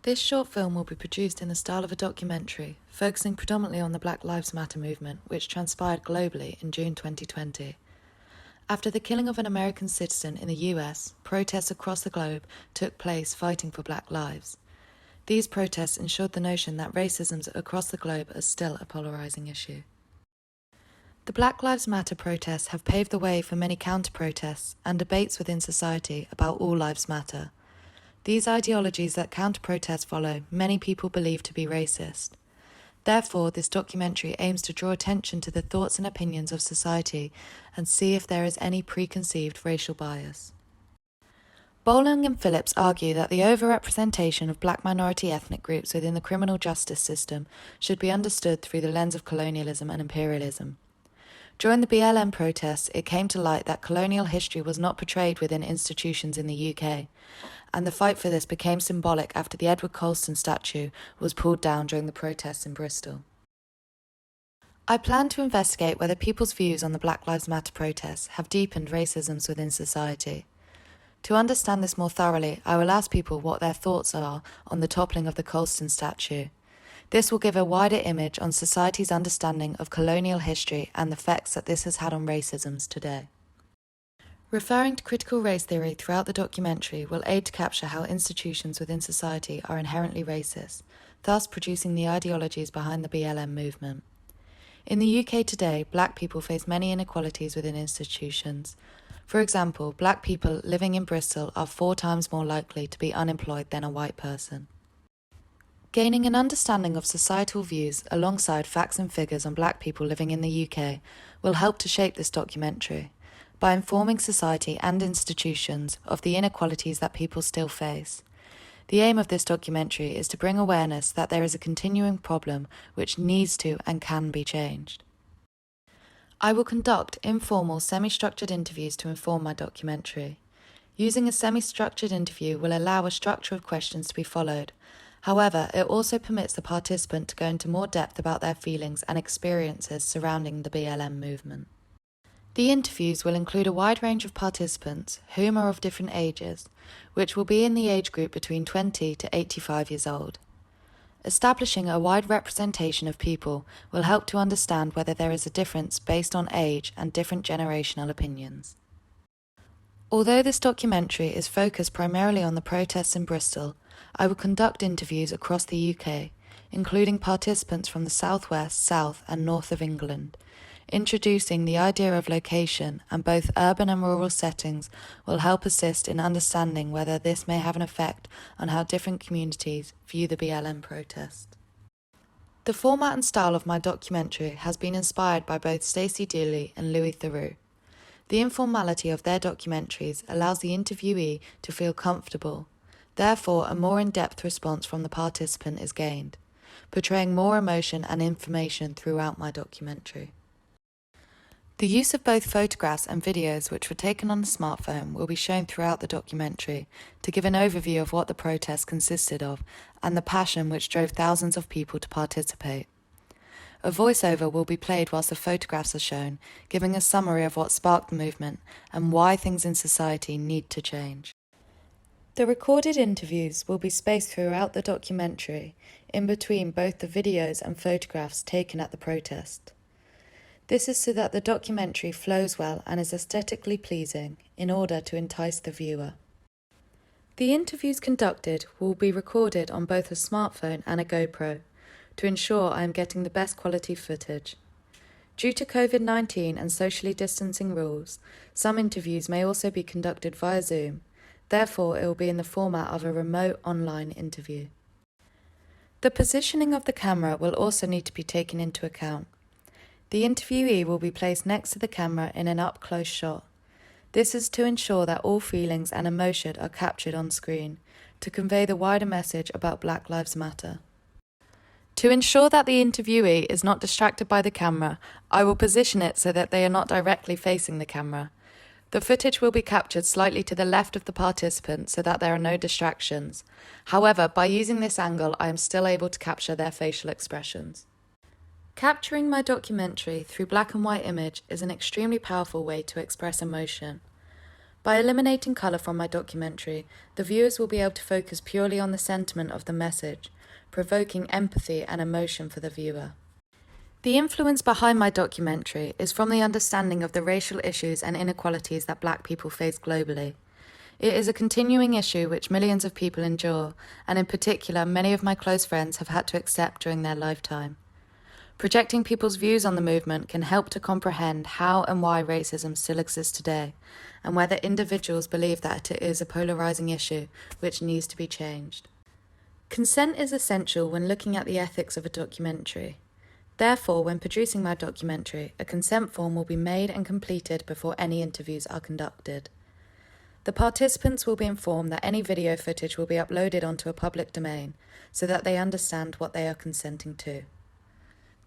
This short film will be produced in the style of a documentary, focusing predominantly on the Black Lives Matter movement, which transpired globally in June 2020. After the killing of an American citizen in the US, protests across the globe took place fighting for black lives. These protests ensured the notion that racism across the globe is still a polarizing issue. The Black Lives Matter protests have paved the way for many counter-protests and debates within society about all lives matter. These ideologies that counter-protest follow, many people believe to be racist. Therefore, this documentary aims to draw attention to the thoughts and opinions of society and see if there is any preconceived racial bias. Bowling and Phillips argue that the overrepresentation of black minority ethnic groups within the criminal justice system should be understood through the lens of colonialism and imperialism. During the BLM protests, it came to light that colonial history was not portrayed within institutions in the UK, and the fight for this became symbolic after the Edward Colston statue was pulled down during the protests in Bristol. I plan to investigate whether people's views on the Black Lives Matter protests have deepened racism within society. To understand this more thoroughly, I will ask people what their thoughts are on the toppling of the Colston statue. This will give a wider image on society's understanding of colonial history and the effects that this has had on racism today. Referring to critical race theory throughout the documentary will aid to capture how institutions within society are inherently racist, thus producing the ideologies behind the BLM movement. In the UK today, black people face many inequalities within institutions. For example, black people living in Bristol are 4 times more likely to be unemployed than a white person. Gaining an understanding of societal views alongside facts and figures on black people living in the UK will help to shape this documentary by informing society and institutions of the inequalities that people still face. The aim of this documentary is to bring awareness that there is a continuing problem which needs to and can be changed. I will conduct informal, semi-structured interviews to inform my documentary. Using a semi-structured interview will allow a structure of questions to be followed. However, it also permits the participant to go into more depth about their feelings and experiences surrounding the BLM movement. The interviews will include a wide range of participants, whom are of different ages, which will be in the age group between 20 to 85 years old. Establishing a wide representation of people will help to understand whether there is a difference based on age and different generational opinions. Although this documentary is focused primarily on the protests in Bristol, I will conduct interviews across the UK, including participants from the southwest, south and north of England. Introducing the idea of location and both urban and rural settings will help assist in understanding whether this may have an effect on how different communities view the BLM protest. The format and style of my documentary has been inspired by both Stacey Dooley and Louis Theroux. The informality of their documentaries allows the interviewee to feel comfortable. Therefore, a more in-depth response from the participant is gained, portraying more emotion and information throughout my documentary. The use of both photographs and videos which were taken on a smartphone will be shown throughout the documentary to give an overview of what the protest consisted of and the passion which drove thousands of people to participate. A voiceover will be played whilst the photographs are shown, giving a summary of what sparked the movement and why things in society need to change. The recorded interviews will be spaced throughout the documentary, in between both the videos and photographs taken at the protest. This is so that the documentary flows well and is aesthetically pleasing in order to entice the viewer. The interviews conducted will be recorded on both a smartphone and a GoPro to ensure I am getting the best quality footage. Due to COVID-19 and socially distancing rules, some interviews may also be conducted via Zoom. Therefore, it will be in the format of a remote online interview. The positioning of the camera will also need to be taken into account. The interviewee will be placed next to the camera in an up-close shot. This is to ensure that all feelings and emotion are captured on screen, to convey the wider message about Black Lives Matter. To ensure that the interviewee is not distracted by the camera, I will position it so that they are not directly facing the camera. The footage will be captured slightly to the left of the participant so that there are no distractions. However, by using this angle, I am still able to capture their facial expressions. Capturing my documentary through black and white image is an extremely powerful way to express emotion. By eliminating colour from my documentary, the viewers will be able to focus purely on the sentiment of the message, provoking empathy and emotion for the viewer. The influence behind my documentary is from the understanding of the racial issues and inequalities that Black people face globally. It is a continuing issue which millions of people endure, and in particular, many of my close friends have had to accept during their lifetime. Projecting people's views on the movement can help to comprehend how and why racism still exists today, and whether individuals believe that it is a polarizing issue which needs to be changed. Consent is essential when looking at the ethics of a documentary. Therefore, when producing my documentary, a consent form will be made and completed before any interviews are conducted. The participants will be informed that any video footage will be uploaded onto a public domain so that they understand what they are consenting to.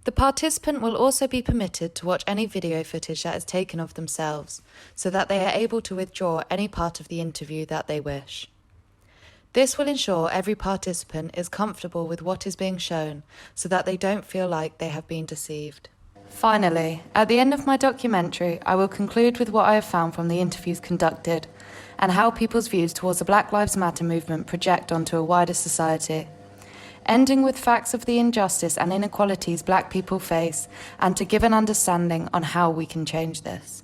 The participant will also be permitted to watch any video footage that is taken of themselves, so that they are able to withdraw any part of the interview that they wish. This will ensure every participant is comfortable with what is being shown, so that they don't feel like they have been deceived. Finally, at the end of my documentary, I will conclude with what I have found from the interviews conducted, and how people's views towards the Black Lives Matter movement project onto a wider society. Ending with facts of the injustice and inequalities Black people face, and to give an understanding on how we can change this.